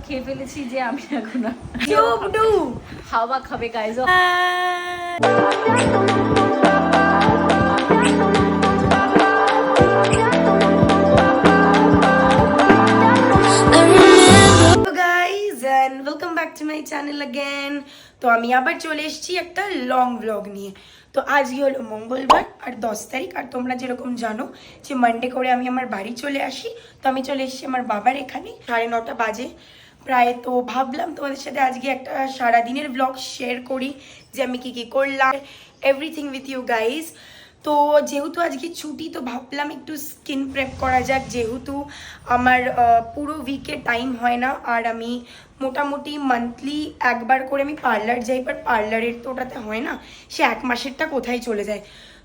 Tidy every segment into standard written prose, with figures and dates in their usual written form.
খেয়ে ফেলেছি যে আমি এখন চুপডু হাওয়া খাবে guys. Welcome back to my channel again. তো আমি আবার চলে এসেছি একটা লং ব্লগ নিয়ে। তো আজকে হলো মঙ্গলবার আর 10 তারিখ, আর তোমরা যেরকম জানো যে মানডে করে আমি আমার বাড়ি চলে আসি। তো আমি চলে এসেছি আমার বাবার এখানে 9:30 বাজে প্রায়। তো ভাবলাম তোমাদের সাথে আজকে একটা সারাদিনের ব্লগ শেয়ার করি যে আমি কি কি করলাম, এভরিথিং উইথ ইউ গাইজ। তো যেহেতু আজকে ছুটি, তো ভাবলাম একটু স্কিন প্রেপ করা যাক, যেহেতু আমার পুরো উইকে টাইম হয় না। আর আমি মোটামুটি মান্থলি একবার করে আমি পার্লার যাই, বাট পার্লারের তো ওটাতে হয় না, সে 1 মাসেরটা কোথায় চলে যায়।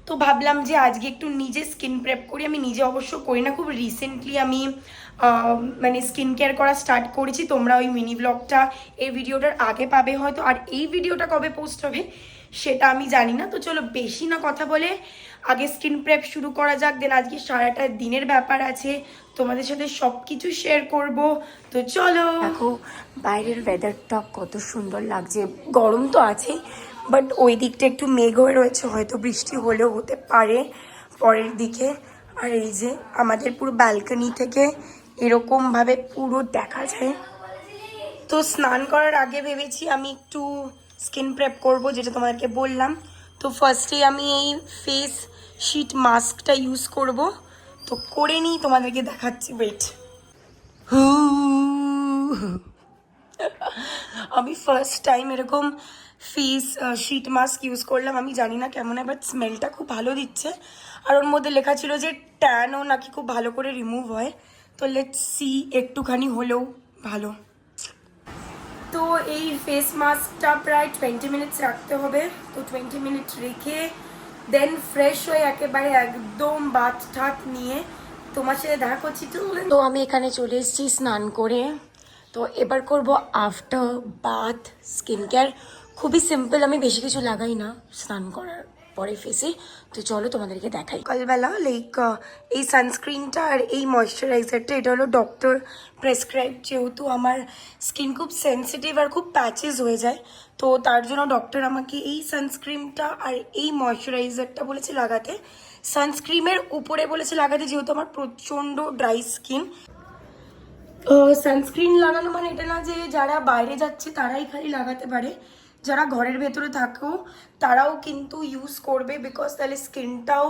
তো ভাবলাম যে আজকে একটু নিজে স্কিন প্রেপ করি। আমি নিজে অবশ্য করি না, খুব রিসেন্টলি আমি মানে স্কিন কেয়ার করা স্টার্ট করেছি। তোমরা ওই মিনি ব্লগটা এই ভিডিওটার আগে পাবে হয়তো, আর এই ভিডিওটা কবে পোস্ট হবে সেটা আমি জানি না। তো চলো বেশি না কথা বলে আগে স্কিন প্রেপ শুরু করা যাক। দেন আজকে সারাটা দিনের ব্যাপার আছে, তোমাদের সাথে সব কিছু শেয়ার করব। তো চলো। দেখো বাইরের ওয়েদারটা কত সুন্দর লাগছে, গরম তো আছে বাট ওই দিকটা একটু মেঘ হয়ে রয়েছে, হয়তো বৃষ্টি হলেও হতে পারে পরের দিকে। আর এই যে আমাদের পুরো ব্যালকনি থেকে এরকমভাবে পুরো দেখা যায়। তো স্নান করার আগে ভেবেছি আমি একটু স্কিন প্রেপ করব, যেটা তোমাদেরকে বললাম। তো ফার্স্টে আমি এই ফেস শিট মাস্কটা ইউজ করব। তো করে নিই, তোমাদেরকে দেখাচ্ছি। ওয়েট, আমি ফার্স্ট টাইম এরকম ফেস শিট মাস্ক ইউজ করলাম। আমি জানি না কেমন হয়, বাট স্মেলটা খুব ভালো দিচ্ছে। আর ওর মধ্যে লেখা ছিল যে ট্যানও নাকি খুব ভালো করে রিমুভ হয়। তো লেটস সি, একটুখানি হলেও ভালো। তো এই ফেস মাস্কটা প্রায় 20 মিনিটস রাখতে হবে। তো 20 মিনিট রেখে দেন ফ্রেশ হয়ে একেবারে একদম বাথ ঠাত নিয়ে তোমার সাথে দেখা করছি। তো আমি এখানে চলে এসেছি স্নান করে। তো এবার করব আফটার বাথ স্কিন কেয়ার। খুবই সিম্পল, আমি বেশি কিছু লাগাই না স্নান করার পরে ফেসে। তো চলো তোমাদেরকে দেখাই। সকালবেলা লাইক এই সানস্ক্রিনটা আর এই ময়শ্চারাইজারটা, এটা হলো ডক্টর প্রেসক্রাইব। যেহেতু আমার স্কিন খুব সেন্সিটিভ আর খুব প্যাচেস হয়ে যায়, তো তার জন্য ডক্টর আমাকে এই সানস্ক্রিনটা আর এই ময়শ্চারাইজারটা বলেছে লাগাতে। সানস্ক্রিমের উপরে বলেছে লাগাতে, যেহেতু আমার প্রচণ্ড ড্রাই স্কিন। সানস্ক্রিন লাগানো মানে এটা না যে যারা বাইরে যাচ্ছে তারাই খালি লাগাতে পারে, যারা ঘরের ভেতরে থাকেও তারাও কিন্তু ইউজ করবে, বিকজ তাহলে স্কিনটাও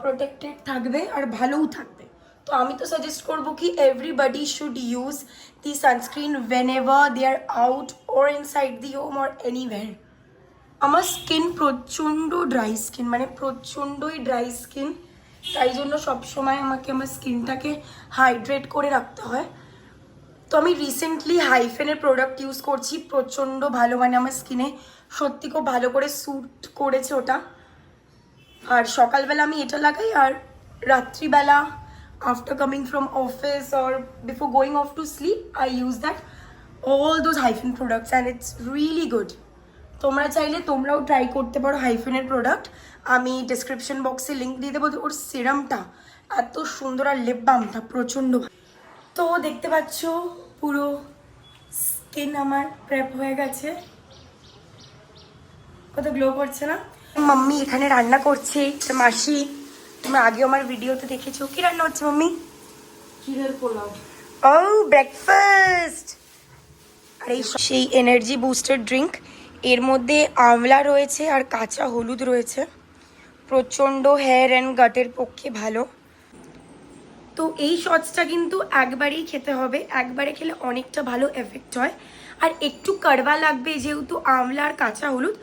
প্রোটেক্টেড থাকবে আর ভালোও থাকবে। তো আমি তো সাজেস্ট করবো কি everybody should use the sunscreen whenever they are out or inside the home or anywhere. আমার স্কিন প্রচণ্ড ড্রাই স্কিন, মানে প্রচণ্ডই ড্রাই স্কিন। তাই জন্য সবসময় আমাকে আমার স্কিনটাকে হাইড্রেট করে রাখতে হয়। তো আমি রিসেন্টলি হাইফেনের প্রোডাক্ট ইউজ করছি, প্রচণ্ড ভালো, মানে আমার স্কিনে সত্যি খুব ভালো করে স্যুট করেছে ওটা। আর সকালবেলা আমি এটা লাগাই, আর রাত্রিবেলা after coming from office or before going of to sleep I use that all those hyphen products and it's really good. তোমরা চাইলে তোমরাও ট্রাই করতে পারো হাইফেনের প্রোডাক্ট। আমি ডিসক্রিপশন বক্সে লিঙ্ক দিয়ে দেবো। ওর সিরামটা এত সুন্দর, আর লিপ বামটা প্রচণ্ড। তো দেখতে পাচ্ছ পুরো স্কিন আমার প্রেপ হয়ে গেছে, কত গ্লো করছে না। মাম্মি এখানে রান্না করছে, মাসি। তোমরা আগে আমার ভিডিওতে দেখেছো। কি রান্না হচ্ছে মাম্মি? ক্ষীরের পোলাও। ও ব্রেকফাস্ট। আর এই সেই এনার্জি বুস্টার ড্রিঙ্ক, এর মধ্যে আমলা রয়েছে আর কাঁচা হলুদ রয়েছে, প্রচণ্ড হেয়ার অ্যান্ড গাটের পক্ষে ভালো। তো এই শটসটা কিন্তু একবারেই খেতে হবে, একবারে খেলে অনেকটা ভালো এফেক্ট হয়। আর একটু কাড়বা লাগবে যেহেতু আমলা আর কাঁচা হলুদ,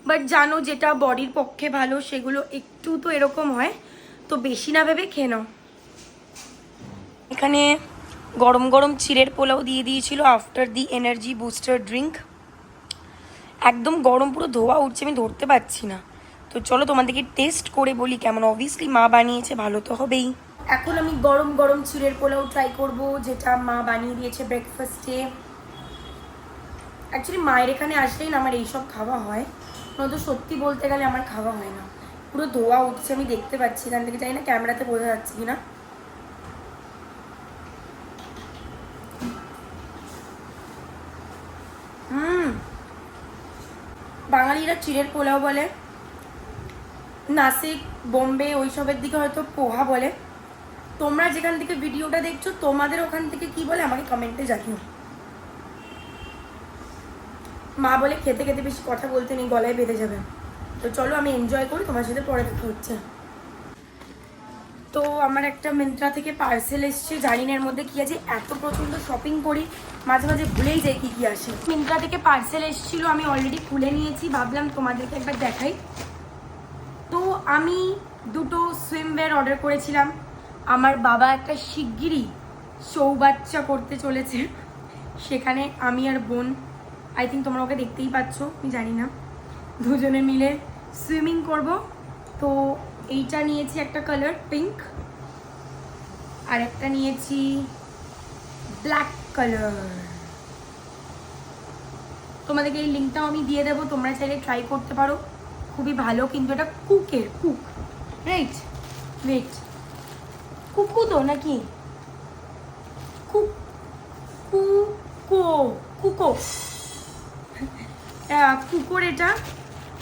বাট জানো যেটা বডির পক্ষে ভালো সেগুলো একটু তো এরকম হয়। তো বেশি না ভেবে খেয়ে নাও। এখানে গরম গরম চিড়ের পোলাও দিয়ে দিয়েছিল after the energy booster drink. একদম গরম, পুরো ধোয়া উঠছে, আমি ধরতে পারছি না। তো চলো তোমাদেরকে টেস্ট করে বলি কেমন। অবভিয়াসলি মা বানিয়েছে, ভালো তো হবেই। এখন আমি গরম গরম চিড়ের পোলাও ট্রাই করব, যেটা মা বানিয়ে দিয়েছে ব্রেকফাস্টে। অ্যাকচুয়ালি মায়ের এখানে আসলেই না আমার এইসব খাওয়া হয়, নয়তো সত্যি বলতে গেলে আমার খাওয়া হয় না। পুরো ধোয়া উঠছে, আমি দেখতে পাচ্ছি এখান থেকে, জানি না ক্যামেরাতে বোঝা যাচ্ছে কিনা। বাঙালিরা চিড়ের পোলাও বলে, নাসিক বোম্বে ওইসবের দিকে হয়তো পোহা বলে। তোমরা যেখান থেকে ভিডিওটা দেখছো তোমাদের ওখান থেকে কি বলে আমাকে কমেন্টে জানিও। মা বলে খেতে খেতে বেশি কথা বলতে নেই, গলায় বেঁধে যাবে। তো চলো আমি এনজয় করি, তোমার সাথে পরে দেখা হচ্ছে। তো আমার একটা মিন্ত্রা থেকে পার্সেল এসছে, জানি না এর মধ্যে কী আছে। এত প্রচণ্ড শপিং করি মাঝে মাঝে ভুলেই যাই কী কী আসে। মিন্ত্রা থেকে পার্সেল এসেছিল, আমি অলরেডি খুলে নিয়েছি, ভাবলাম তোমাদেরকে একবার দেখাই। তো আমি দুটো সুইমওয়্যার অর্ডার করেছিলাম। আমার বাবা একটা শিগগিরই চৌবাচ্চা করতে চলেছে, সেখানে আমি আর বোন, আই থিঙ্ক তোমরা ওকে দেখতেই পাচ্ছ, আমি জানি না, দুজনে মিলে সুইমিং করব। তো এইটা নিয়েছি একটা কালার পিঙ্ক, আর একটা নিয়েছি ব্ল্যাক কালার। তোমাদেরকে এই লিঙ্কটাও আমি দিয়ে দেবো, তোমরা চাইলে ট্রাই করতে পারো, খুবই ভালো। কিন্তু এটা কুক রাইট, ওয়েট, কুকু তো নাকি কুকুর এটা।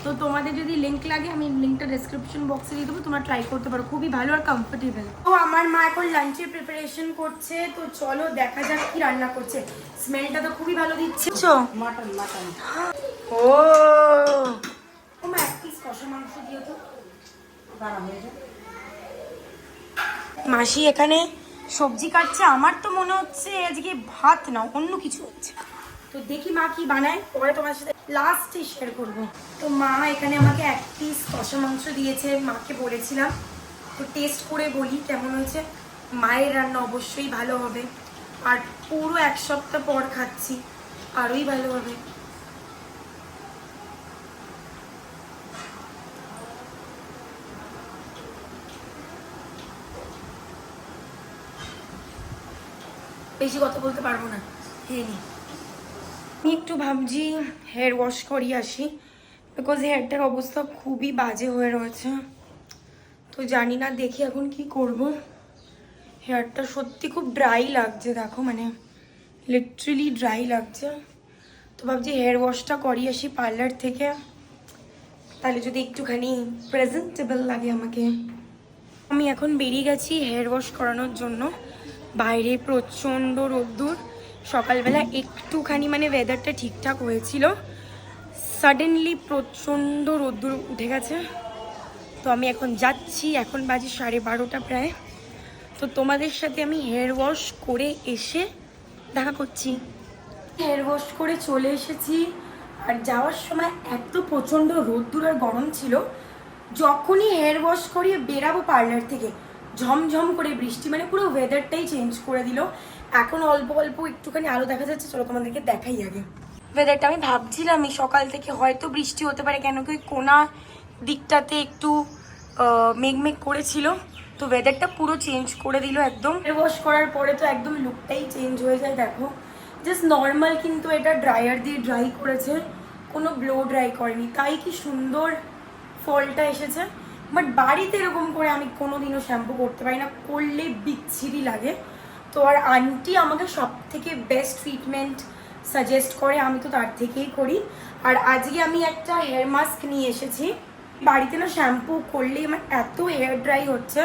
তো তোমাদের যদি লিঙ্ক লাগে আমি লিঙ্কটা ডেসক্রিপশন বক্সে দিয়ে দেবো, তোমরা ট্রাই করতে পারো, খুবই ভালো আর কমফোর্টেবল। তো আমার মা এখন লাঞ্চের প্রিপারেশন করছে, তো চলো দেখা যাক কি রান্না করছে। স্মেলটা তো খুবই ভালো দিচ্ছে। মাটন ও মা এক পিস কষা মাংস দিও তো। মাসি এখানে সবজি কাটছে, আমার তো মনে হচ্ছে আজকে ভাত না অন্য কিছু হচ্ছে। তো দেখি মা কি বানায়, পরে তোমার সাথে লাস্টে শেয়ার করবো। তো মা এখানে আমাকে এক পিস কষা মাংস দিয়েছে, মাকে বলেছিলাম। তো টেস্ট করে বলি কেমন হয়েছে। মায়ের রান্না অবশ্যই ভালো হবে, আর পুরো এক সপ্তাহ পর খাচ্ছি, আরোই ভালো হবে। বেশি কথা বলতে পারবো না। আমি একটু ভাবছি হেয়ার ওয়াশ করিয়ে আসি, বিকজ হেয়ারটার অবস্থা খুবই বাজে হয়ে রয়েছে। তো জানি না, দেখি এখন কি করব। হেয়ারটা সত্যি খুব ড্রাই লাগছে, দেখো মানে লিটারালি ড্রাই লাগছে। তো ভাবছি হেয়ার ওয়াশটা করিয়ে আসি পার্লার থেকে, তাহলে যদি একটুখানি প্রেজেন্টেবল লাগে আমাকে। আমি এখন বেরিয়ে গেছি হেয়ার ওয়াশ করানোর জন্য। বাইরে প্রচণ্ড রোদ্দুর, সকালবেলা একটুখানি মানে ওয়েদারটা ঠিকঠাক হয়েছিল, সাডেনলি প্রচণ্ড রোদ্দুর উঠে গেছে। তো আমি এখন যাচ্ছি, এখন বাজে 12:30 প্রায়। তো তোমাদের সাথে আমি হেয়ার ওয়াশ করে এসে দেখা করছি। হেয়ার ওয়াশ করে চলে এসেছি, আর যাওয়ার সময় এত প্রচণ্ড রোদ্দুর আর গরম ছিল, যখনই হেয়ার ওয়াশ করিয়ে বেরাবো পার্লার থেকে ঝমঝম করে বৃষ্টি, মানে পুরো ওয়েদারটাই চেঞ্জ করে দিল। এখন অল্প অল্প একটুখানি আলো দেখা যাচ্ছে, চলো তোমাদেরকে দেখাই আগে ওয়েদারটা। আমি ভাবছিলামই সকাল থেকে হয়তো বৃষ্টি হতে পারে, কেন কি কোনা দিকটাতে একটু মেঘমেঘ করেছিল। তো ওয়েদারটা পুরো চেঞ্জ করে দিল একদম। হেয়ার ওয়াশ করার পরে তো একদম লুকটাই চেঞ্জ হয়ে যায়, দেখো জাস্ট নর্মাল, কিন্তু এটা ড্রায়ার দিয়ে ড্রাই করেছে, কোনো ব্লো ড্রাই করেনি, তাই কি সুন্দর ফলটা এসেছে। বাট বাড়িতে এরকম করে আমি কোনোদিনও শ্যাম্পু করতে পারি না, করলে বিচ্ছিরি লাগে। তো আর আন্টি আমাকে সব থেকে বেস্ট ট্রিটমেন্ট সাজেস্ট করে, আমি তো তার থেকেই করি। আর আজকে আমি একটা হেয়ার মাস্ক নিয়ে এসেছি। বাড়িতে না শ্যাম্পু করলেই আমার এত হেয়ার ড্রাই হচ্ছে,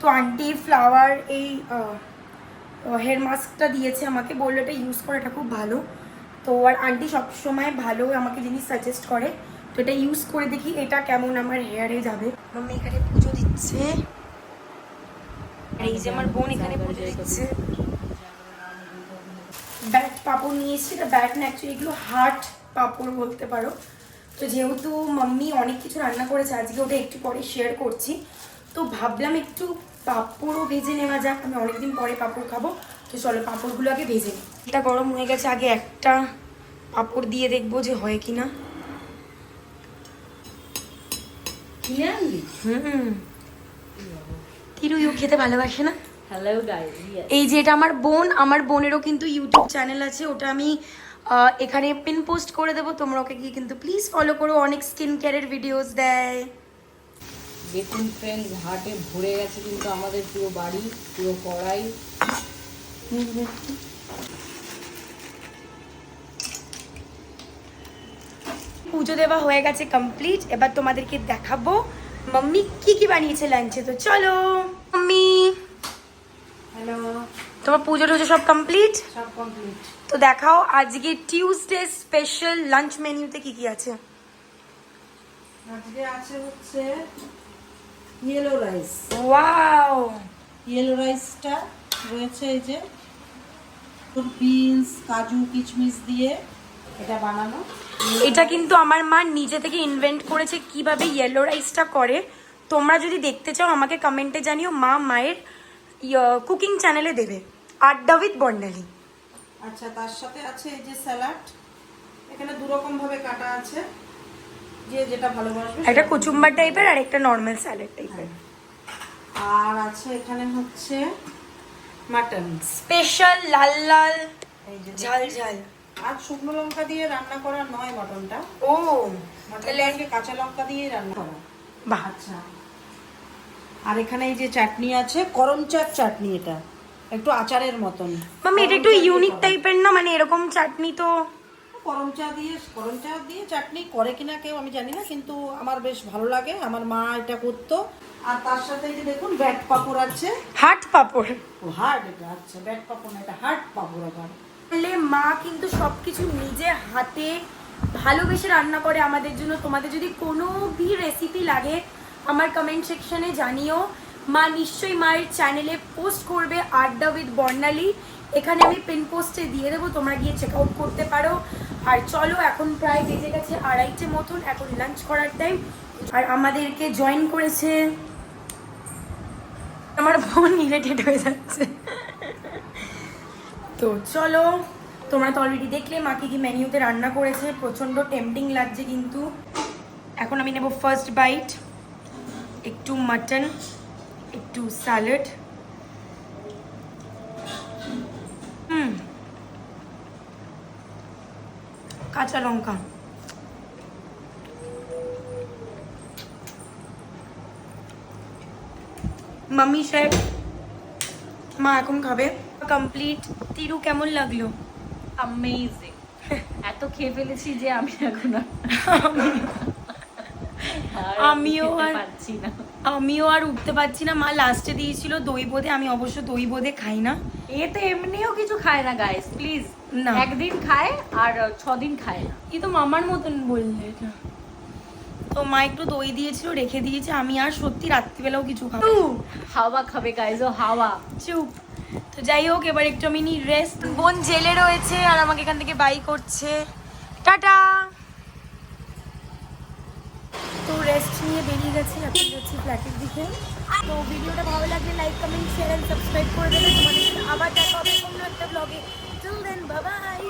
তো আন্টি ফ্লাওয়ার এই হেয়ার মাস্কটা দিয়েছে আমাকে, বললো এটা ইউজ করে, এটা খুব ভালো। তো আর আন্টি সবসময় ভালো আমাকে জিনিস সাজেস্ট করে, তো এটা ইউজ করে দেখি এটা কেমন আমার হেয়ারে যাবে। মাম্মি এখানে পুজো দিচ্ছে, আর এই যে আমার বোন এখানে পুজো দিচ্ছে। ব্যাট পাপড় নিয়েছি, এটা ব্যাট না অ্যাকচুয়ালি, এগুলো হার্ট পাপড় বলতে পারো। তো যেহেতু মাম্মি অনেক কিছু রান্না করেছে আজকে, ওটা একটু পরে শেয়ার করছি। তো ভাবলাম একটু পাঁপড়ও ভেজে নেওয়া যাক, আমি অনেকদিন পরে পাঁপড় খাবো। তো চলো পাঁপড়গুলো আগে ভেজে নিই। এটা গরম হয়ে গেছে, আগে একটা পাঁপড় দিয়ে দেখবো যে হয় কিনা। তিরুইও খেতে ভালোবাসে না। হ্যালো গাইস, এই যে এটা আমার বোন, আমার বোনেরও কিন্তু ইউটিউব চ্যানেল আছে, ওটা আমি এখানে পিন পোস্ট করে দেবো, তোমরা ওকে গিয়ে কিন্তু প্লিজ ফলো করো, অনেক স্কিন কেয়ারের ভিডিওস দেয়। দেখুন ফ্রেন্ডস, হাটে ভরে গেছে কিন্তু আমাদের পুরো বাড়ি, পুরো কড়াই। পুজো দেওয়া হয়ে গেছে কমপ্লিট। এবার তোমাদেরকে দেখাবো মাম্মি কি কি বানিয়েছে লাঞ্চে। তো চলো মাম্মি। হ্যালো, তোমার পুজো টুজো সব কমপ্লিট? সব কমপ্লিট। তো দেখাও আজকে টিউসডে স্পেশাল লাঞ্চ মেনুতে কি কি আছে। আজকে আছে হচ্ছে ইয়েলো রাইস। ওয়াও, ইয়েলো রাইসটা রয়েছে এই যে বিনস, কাজু, কিশমিশ দিয়ে এটা বানানো। এটা কিন্তু আমার মা নিজে থেকে ইনভেন্ট করেছে কিভাবে ইয়েলো রাইসটা করে। তোমরা যদি দেখতে চাও আমাকে কমেন্টে জানিও, মা মায়ের কুকিং চ্যানেলে দেবে, আড্ডা উইথ বর্ণালী। আচ্ছা, তার সাথে আছে এই যে স্যালাড। এখানে দু রকম ভাবে কাটা আছে, যে যেটা ভালোবাসবে। একটা কুচুম্বার টাইপের আর একটা নর্মাল স্যালাড টাইপের। আর আছে এখানে হচ্ছে মাটন স্পেশাল লাল লাল এই যে ঝাল ঝাল। আর শুকনো লঙ্কা দিয়ে রান্না করা নয় মটনটা, ও মটনটাকে কাঁচা লঙ্কা দিয়ে রান্না করা। বাহ, আচ্ছা, আর এখানে এই যে চাটনি আছে, করমচার চাটনি। এটা একটু আচারের মতন। মাম্মি এটা একটু ইউনিক টাইপের না, মানে এরকম চাটনি তো করমচা দিয়ে চাটনি করে কিনা কেউ আমি জানি না, কিন্তু আমার বেশ ভালো লাগে, আমার মা এটা করতো। আর তার সাথে এই যে দেখুন ব্যাট পাপড় আছে। হাট পাপড়। ও হার্ড, এটা আচ্ছা ব্যাট পাপড় না, এটা হার্ড পাপড়। আবার বললে মা কিন্তু সবকিছু নিজে হাতে ভালোবেসে রান্না করে আমাদের জন্য। তোমাদের যদি কোনো ভি রেসিপি লাগে আমার কমেন্ট সেকশনে জানিও। মা নিশ্চয়ই মায়ের চ্যানেলে পোস্ট করবে আড্ডা উইথ বর্ণালী। এখানে আমি পিন পোস্টে দিয়ে দেবো, তোমরা গিয়ে চেক আউট করতে পারো। আর চলো, এখন প্রায় বেজে গেছে 2:30 মতন, এখন লাঞ্চ করার টাইম। আর আমাদেরকে জয়েন করেছে আমার বোন, ইরিটেট হয়ে যাচ্ছে। তো চলো, তোমরা তো অলরেডি দেখলে মা কি মেনুতে রান্না করেছে। প্রচণ্ড টেম্পটিং লাগছে কিন্তু। এখন আমি নেব ফার্স্ট বাইট, একটু মাটন, একটু স্যালাড, কাঁচা লঙ্কা। মাম্মি সাহেব, মা এখন খাবে। কমপ্লিট। তিরু কেমন লাগলো? অ্যামেজিং। এত খেয়ে ফেলেছি যে আমি এখন আমিও আর উঠতে পারছি না। মা লাস্টে দিয়েছিল দই বোঁদে, আমি অবশ্য দই বোঁদে খাই না। এ তো এমনিও কিছু খায় না গাইস, প্লিজ। না, একদিন খায় আর 6 দিন খায় না। কিন্তু মামার মতন বললে এটা। তো মা একটু দই দিয়েছিল, রেখে দিয়েছে। আমি আর সত্যি রাত্রিবেলাও কিছু খাবো। হাওয়া খাবে গাইস, ও হাওয়া। চুপ। তো যাই হোক, এবার একটু আমি রেস্ট। বোন জেলে রয়েছে আর আমাকে এখান থেকে বাই করছে। টাটা। তো রেস্ট নিয়ে বেরিয়ে গেছি, এখন যাচ্ছি ফ্ল্যাটের দিকে। তো ভিডিওটা ভালো লাগলে like, comment, share and subscribe করে দেবে। তোমাদের সাথে আবার দেখা হবে অন্য একটা ব্লগে। Till then, bye by.